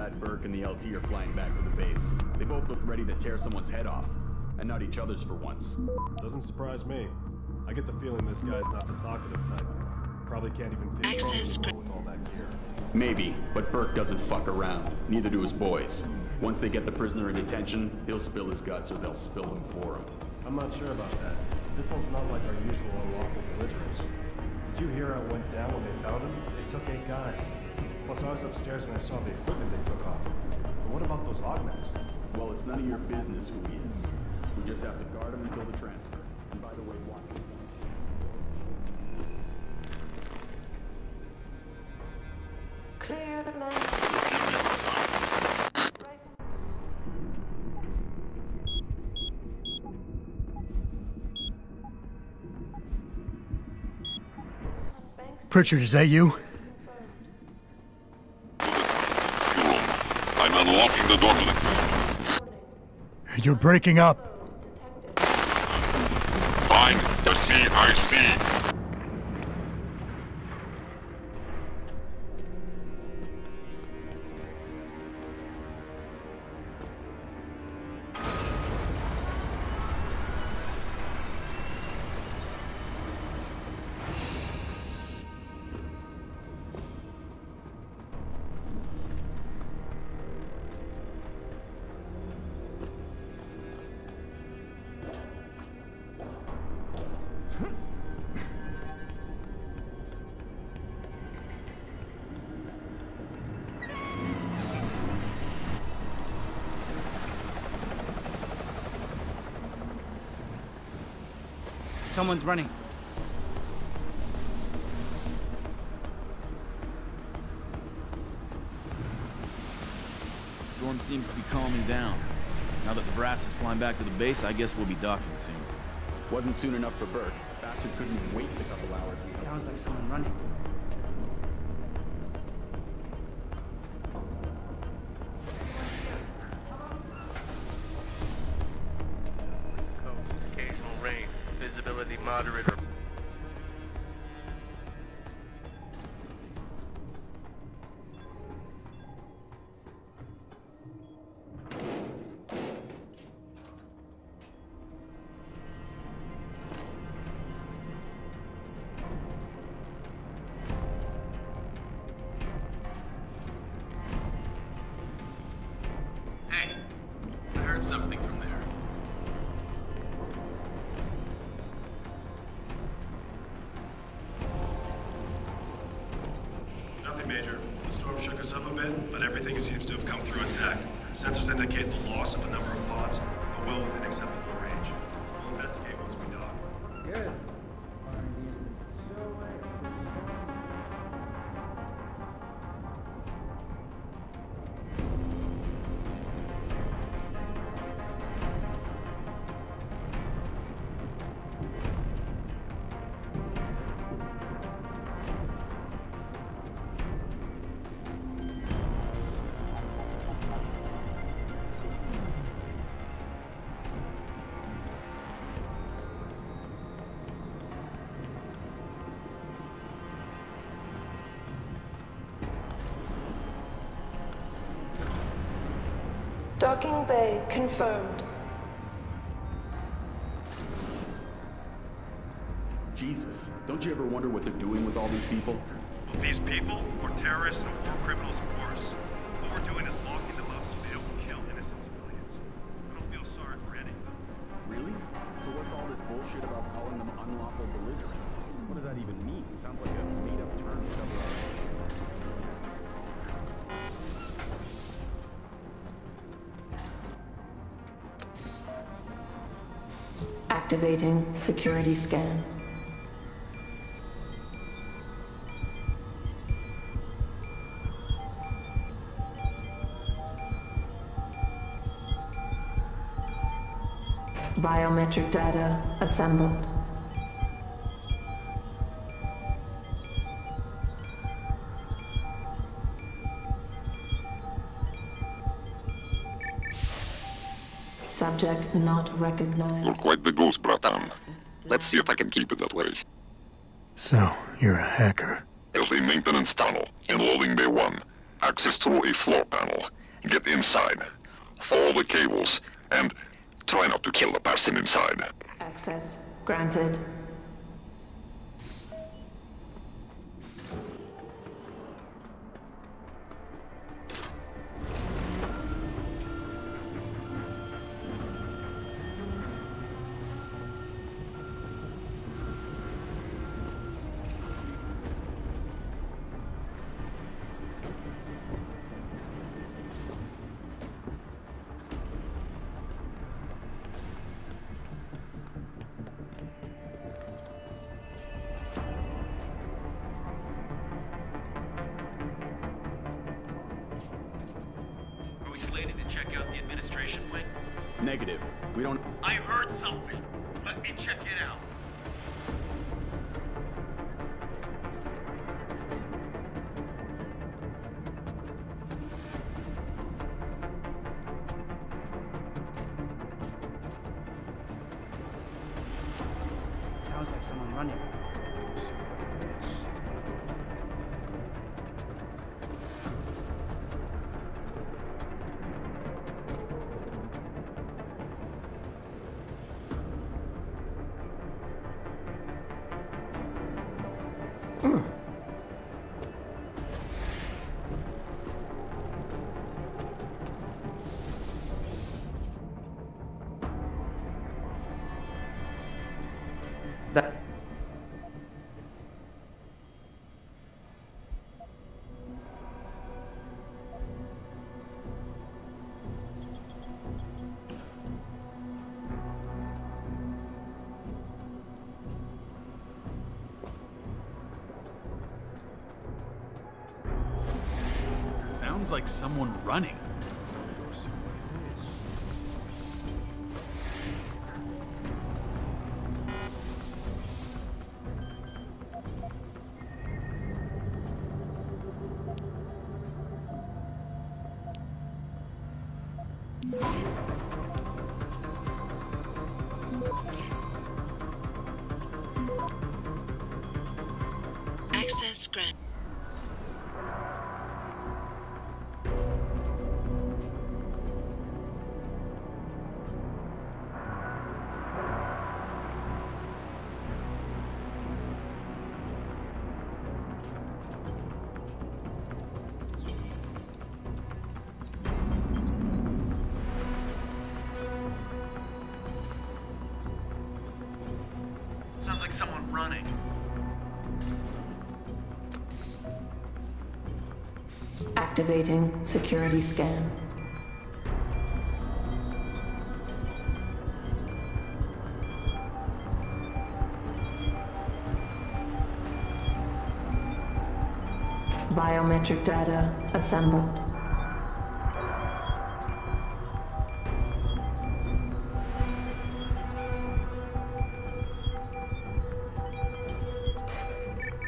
that Burke and the LT are flying back to the base. They both look ready to tear someone's head off. And not each other's for once. Doesn't surprise me. I get the feeling this guy's not the talkative type. Probably can't even fit with all that gear. Maybe, but Burke doesn't fuck around. Neither do his boys. Once they get the prisoner in detention, he'll spill his guts or they'll spill them for him. I'm not sure about that. This one's not like our usual unlawful belligerents. Did you hear how it went down when they found him? It took 8 guys. Plus I was upstairs and I saw the equipment they took off. But what about those augments? Well, it's none of your business who he is. We just have to guard him until the transfer. And by the way, watch. Clear the land. Pritchard, is that you? I'm unlocking the door to the... You're breaking up. Fine, I see. Someone's running. Storm seems to be calming down. Now that the brass is flying back to the base, I guess we'll be docking soon. Wasn't soon enough for Burke. Bastard couldn't wait the couple hours. Sounds like someone running. Visibility moderate or... Hey, I heard something from there. Major. The storm shook us up a bit, but everything seems to have come through intact. Sensors indicate the loss of a number of pods, but well within acceptable range. We'll investigate once we dock. Good. Docking bay confirmed. Jesus, don't you ever wonder what they're doing with all these people? Well, these people, or terrorists, or war criminals, of course. What we're doing is locking them up so they don't kill innocent civilians. I don't feel sorry for any of them. Really? So what's all this bullshit about calling them unlawful belligerents? What does that even mean? Sounds like a made-up term to cover up. Activating security scan. Biometric data assembled. Subject not recognized. You're quite the ghost, bratan. Let's see if I can keep it that way. So, you're a hacker. There's a maintenance tunnel in loading bay 1. Access through a floor panel. Get inside. Follow the cables, and try not to kill the person inside. Access granted. Are we slated to check out the administration wing? Negative. We don't... I heard something. Let me check it out. Sounds like someone running. That Sounds like someone running. Access grant. Sounds like someone running. Activating security scan. Biometric data assembled.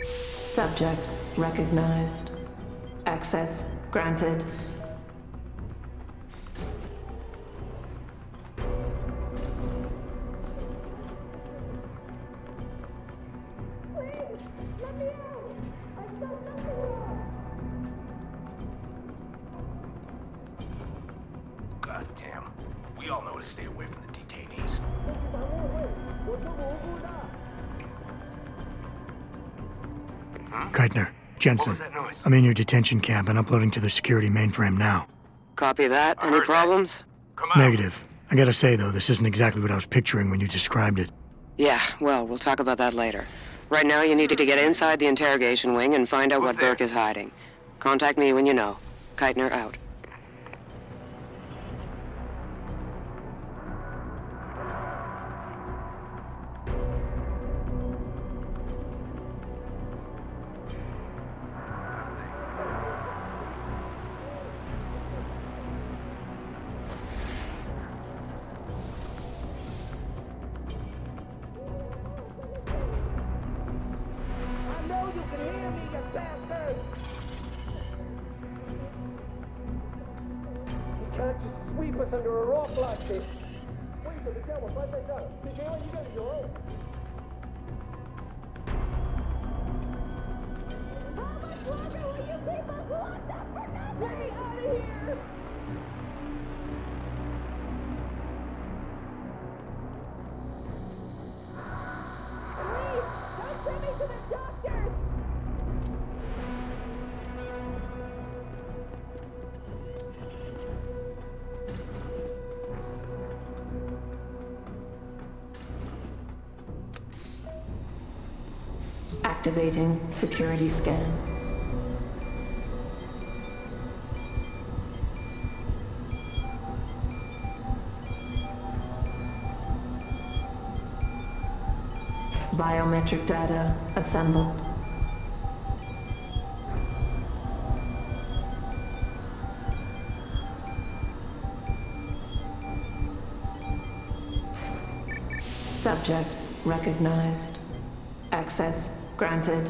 Subject recognized. Access granted. God damn. We all know to stay away from the detainees. Keitner, Jensen. What was that noise? I'm in your detention camp and uploading to the security mainframe now. copy that. I Any heard that. problems? Come on. Negative. I gotta say, though, this isn't exactly what I was picturing when you described it. Yeah, well, we'll talk about that later. Right now, you needed to get inside the interrogation wing and find out Who's what there? Burke is hiding. Contact me when you know. Keitner out. Can't just sweep us under a rock like this. Wait for the devil, right back down. You got your own. How much longer will you keep us locked up for nothing? Let me out of here! Activating security scan. Biometric data assembled. Subject recognized. Access granted.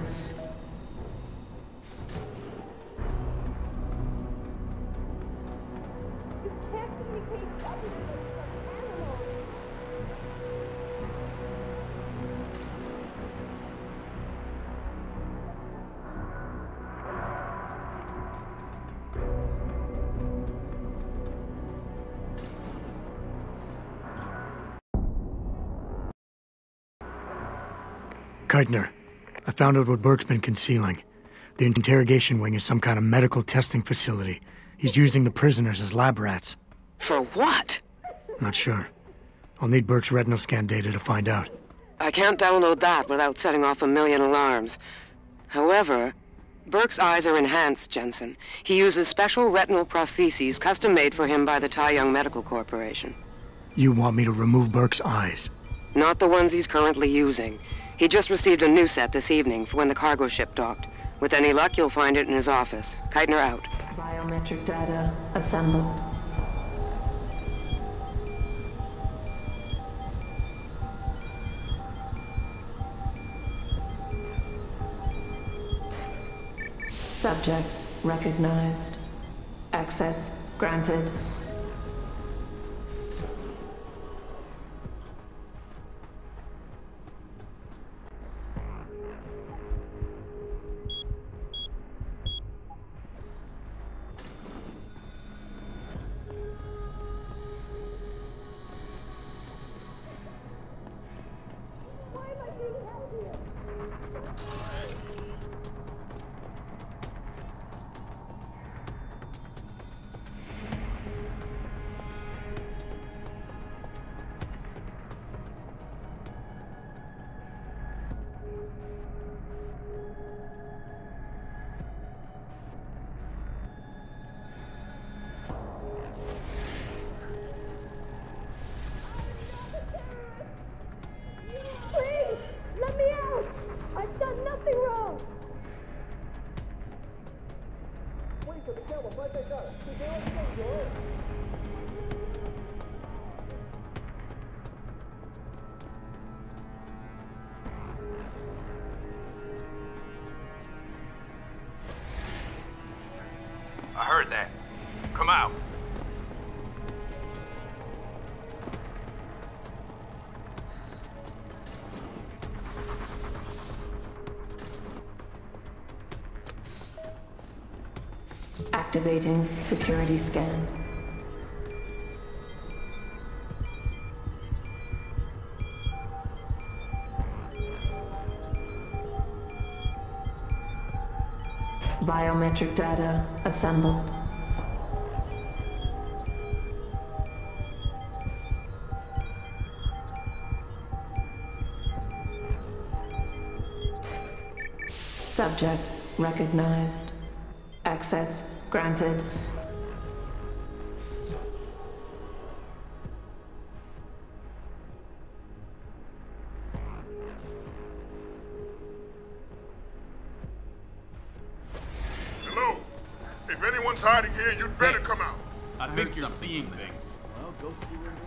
Keitner, I found out what Burke's been concealing. The interrogation wing is some kind of medical testing facility. He's using the prisoners as lab rats. For what? Not sure. I'll need Burke's retinal scan data to find out. I can't download that without setting off a million alarms. However, Burke's eyes are enhanced, Jensen. He uses special retinal prostheses custom-made for him by the Tai Young Medical Corporation. You want me to remove Burke's eyes? Not the ones he's currently using. He just received a new set this evening for when the cargo ship docked. With any luck, you'll find it in his office. Keitner out. Biometric data assembled. Subject recognized. Access granted. I heard that. Come out. Activating security scan. Biometric data assembled. Subject recognized. Access granted. Hello? If anyone's hiding here, you'd better come out. I think you're seeing things. Well, go see where it is.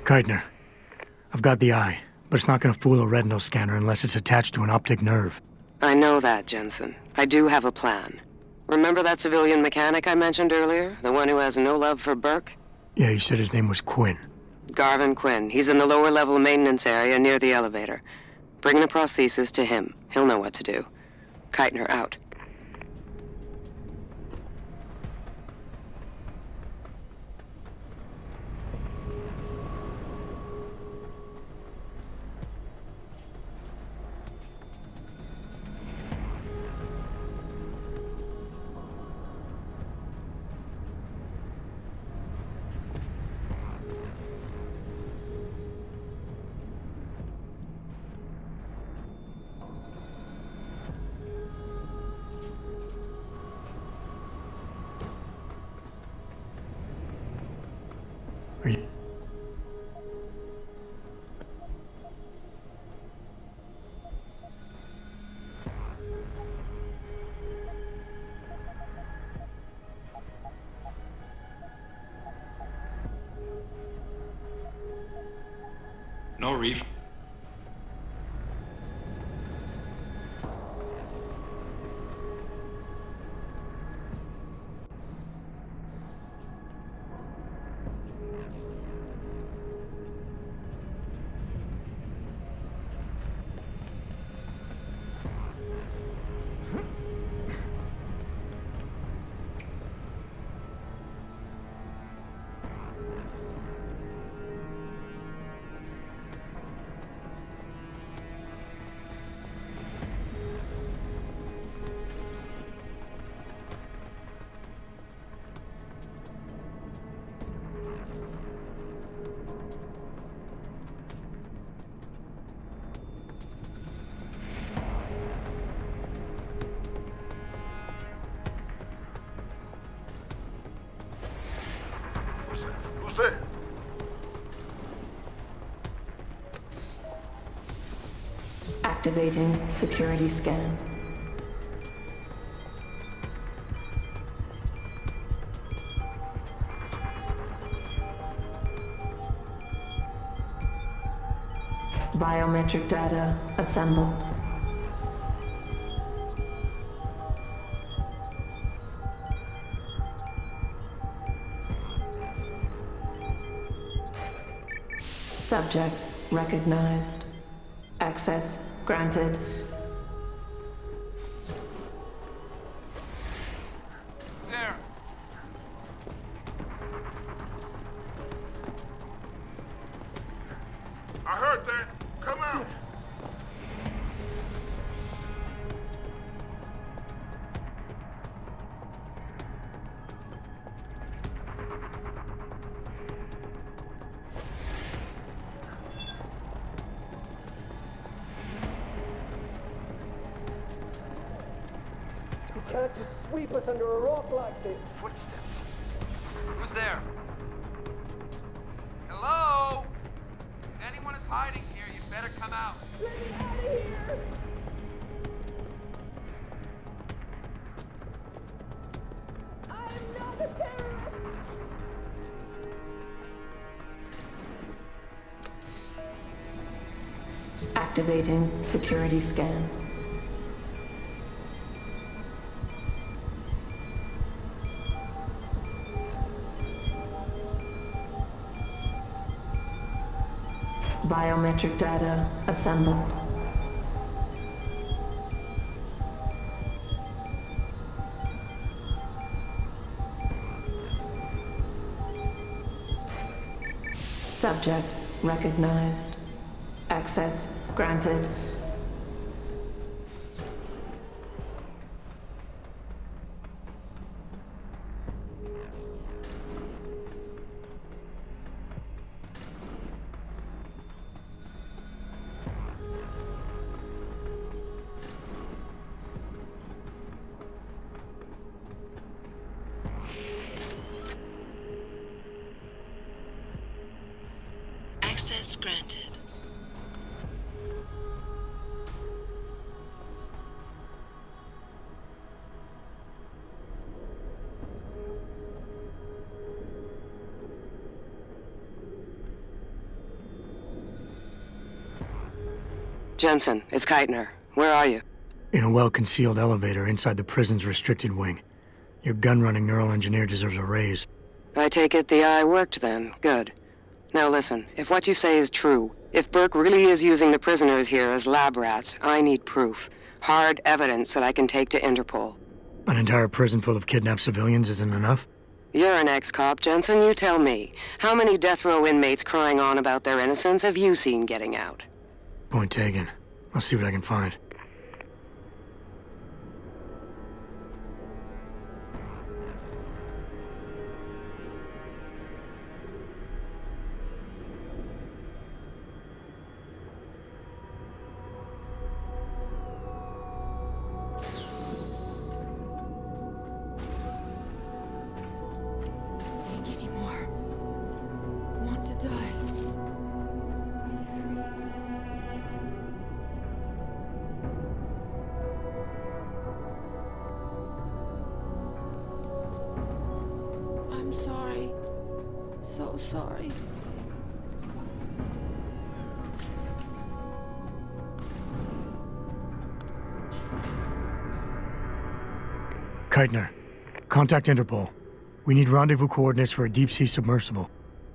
Keitner, I've got the eye, but it's not gonna fool a retinal scanner unless it's attached to an optic nerve. I know that, Jensen. I do have a plan. Remember that civilian mechanic I mentioned earlier? The one who has no love for Burke? Yeah, you said his name was Quinn. Garvin Quinn. He's in the lower level maintenance area near the elevator. Bring the prosthesis to him. He'll know what to do. Keitner out. Are you... No, Reef. Who's there? Activating security scan. Biometric data assembled. Subject recognized. Access granted. There. I heard that. Come out. You can't just sweep us under a rock like this. Footsteps. Who's there? Hello? If anyone is hiding here, you better come out. Let me out of here! I am not a terrorist! Activating security scan. Biometric data assembled. Subject recognized. Access granted. Access granted. Jensen, it's Keitner. Where are you? In a well-concealed elevator inside the prison's restricted wing. Your gun-running neural engineer deserves a raise. I take it the eye worked then. Good. Now listen, if what you say is true, if Burke really is using the prisoners here as lab rats, I need proof. Hard evidence that I can take to Interpol. An entire prison full of kidnapped civilians isn't enough? You're an ex-cop, Jensen. You tell me. How many death row inmates crying on about their innocence have you seen getting out? Point taken. I'll see what I can find. So sorry. Keitner, contact Interpol. We need rendezvous coordinates for a deep-sea submersible.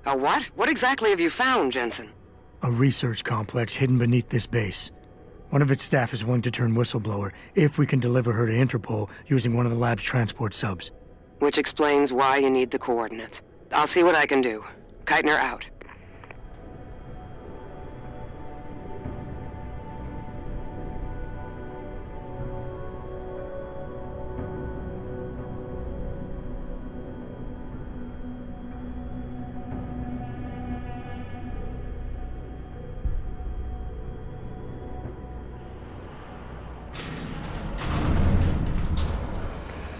A what? What exactly have you found, Jensen? A research complex hidden beneath this base. One of its staff is willing to turn whistleblower if we can deliver her to Interpol using one of the lab's transport subs. Which explains why you need the coordinates. I'll see what I can do. Keitner out.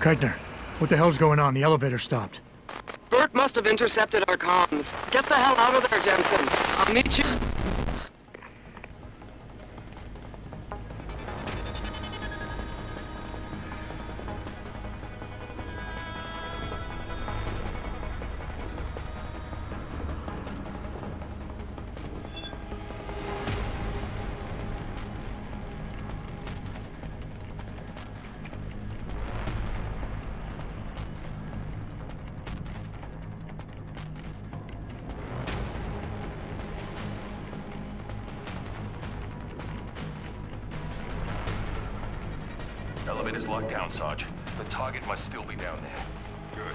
Keitner, what the hell's going on? The elevator stopped. Burke must have intercepted our comms. Get the hell out of there, Jensen. I'll meet you. Elevator's locked down, Sarge. The target must still be down there. Good.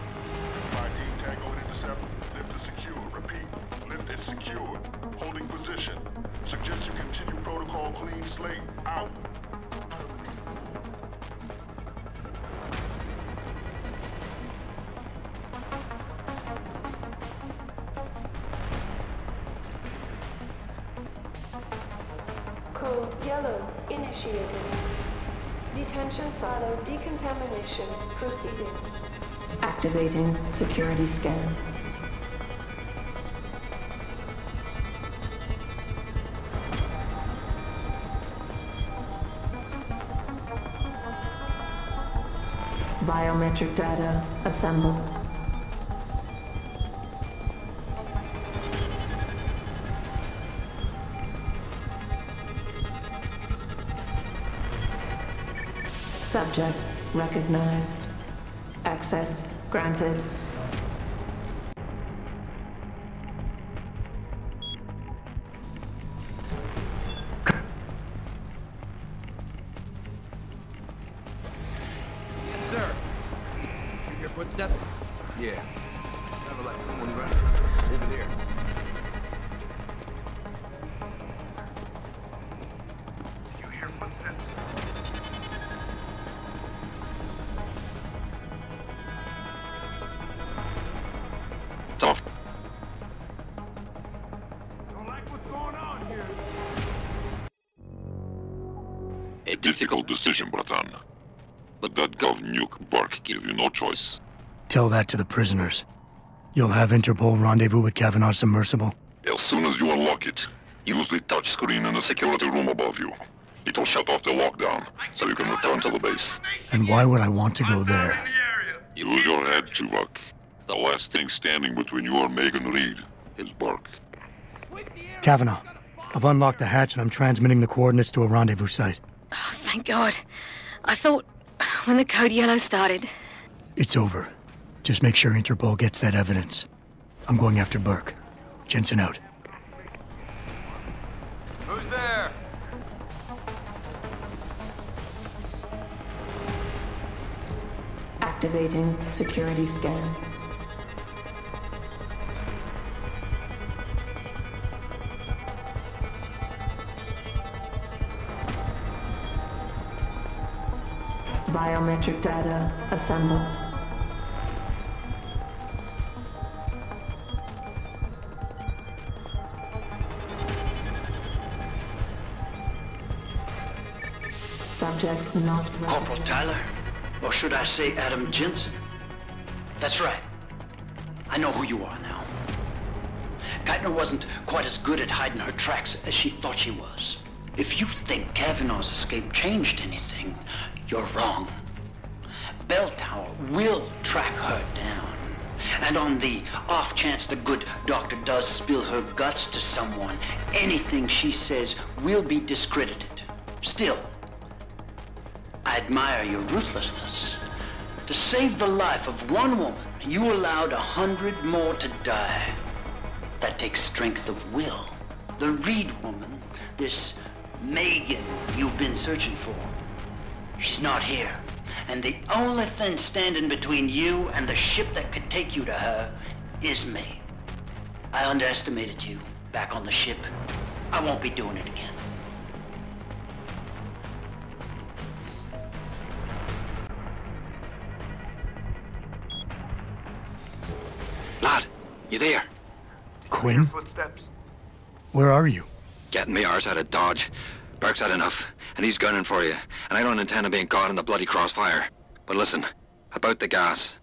5D Tango intercept. Lift is secure. Repeat. Lift is secured. Holding position. Suggest you continue protocol clean slate. Out. Code yellow initiated. Detention silo decontamination proceeding. Activating security scan. Biometric data assembled. Subject recognized. Access granted. Yes, sir. Did you hear footsteps? Yeah. Sounded like someone running over there. Did you hear footsteps? Tough. Don't like what's going on here. A difficult decision, Bratan. But that gov nuke Burke gave you no choice. Tell that to the prisoners. You'll have Interpol rendezvous with Kavanaugh's submersible. As soon as you unlock it, use the touchscreen in the security room above you. It will shut off the lockdown, so you can return to the base. And why would I want to go there? Use your head, Tuvok. The last thing standing between you and Megan Reed is Burke. Kavanaugh, I've unlocked the hatch and I'm transmitting the coordinates to a rendezvous site. Oh, thank God. I thought when the code yellow started... It's over. Just make sure Interpol gets that evidence. I'm going after Burke. Jensen out. Who's there? Activating security scan. Biometric data assembled. Subject not ready. Corporal Tyler? Or should I say Adam Jensen? That's right. I know who you are now. Geithner wasn't quite as good at hiding her tracks as she thought she was. If you think Kavanaugh's escape changed anything, you're wrong. Bell Tower will track her down. And on the off chance the good doctor does spill her guts to someone, anything she says will be discredited. Still, I admire your ruthlessness. To save the life of one woman, you allowed 100 more to die. That takes strength of will. The Reed woman, this Megan you've been searching for, she's not here. And the only thing standing between you and the ship that could take you to her is me. I underestimated you back on the ship. I won't be doing it again. Lad, you there? Quinn? Footsteps. Where are you? Getting me arse out of Dodge. Burke's had enough, and he's gunning for you. And I don't intend on being caught in the bloody crossfire. But listen, about the gas.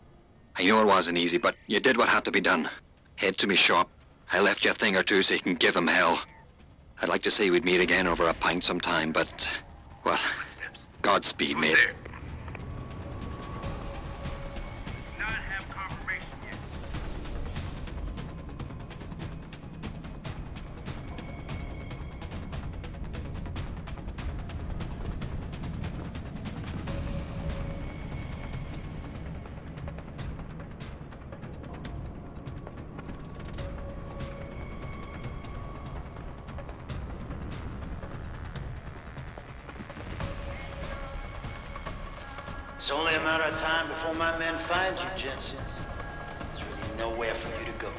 I know it wasn't easy, but you did what had to be done. Head to me shop. I left you a thing or two so you can give him hell. I'd like to say we'd meet again over a pint sometime, but... well, Footsteps. Godspeed, Who's mate. there? It's only a matter of time before my men find you, Jensen. There's really nowhere for you to go.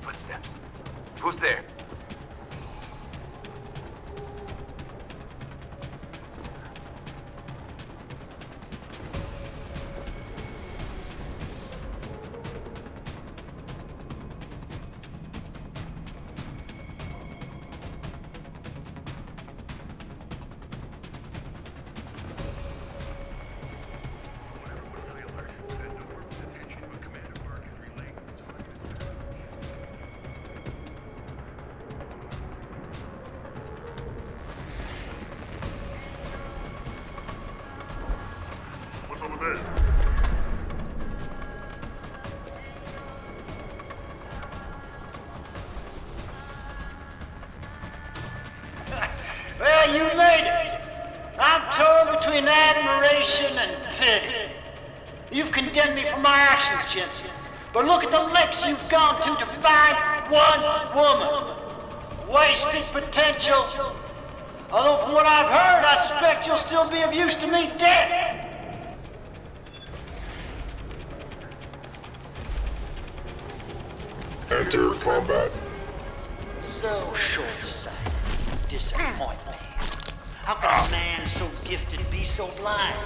Footsteps. Who's there? Well, you made it. I'm torn between admiration and pity. You've condemned me for my actions, Jensen. But look at the lengths you've gone to find one woman. Wasted potential. Although from what I've heard, I suspect you'll still be of use to me dead. Enter combat. So short-sighted. Disappoint me. How can a man so gifted be so blind?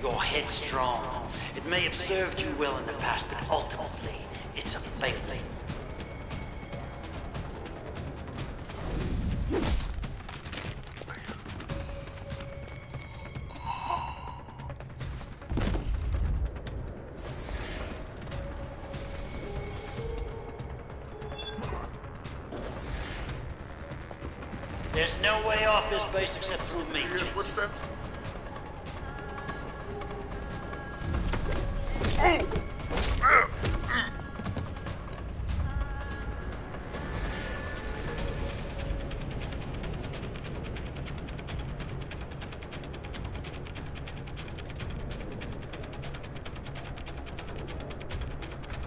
You're headstrong. It may have served you well in the past, but ultimately, it's a failing. There's no way off this base except through me. Hear footsteps?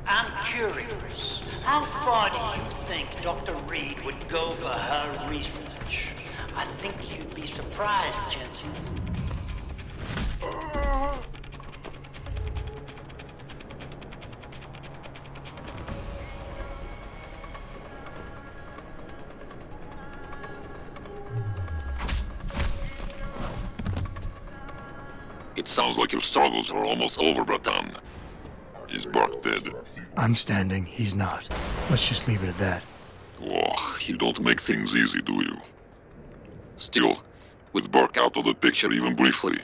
I'm curious. How far do you think Dr. Reed would go for her research? I think you'd be surprised, Jensen. It sounds like your struggles are almost over, Bratan. Is Burke dead? I'm standing, he's not. Let's just leave it at that. Oh, you don't make things easy, do you? Still, with Burke out of the picture even briefly,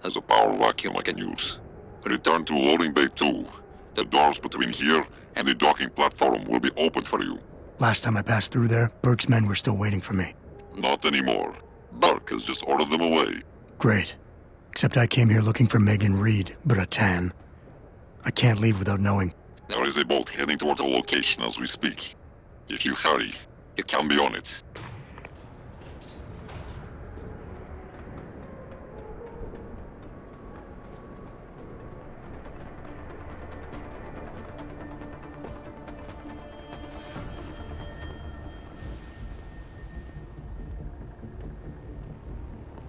there's a power vacuum I can use. Return to loading bay 2. The doors between here and the docking platform will be open for you. Last time I passed through there, Burke's men were still waiting for me. Not anymore. Burke has just ordered them away. Great. Except I came here looking for Megan Reed, Bratan. I can't leave without knowing. There is a boat heading toward the location as we speak. If you hurry, you can be on it.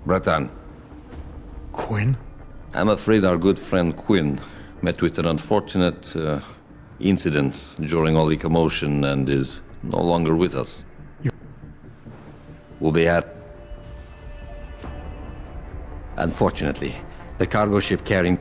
Bratan. Quinn? I'm afraid our good friend Quinn met with an unfortunate incident during all the commotion and is no longer with us. We'll be at... Unfortunately, the cargo ship carrying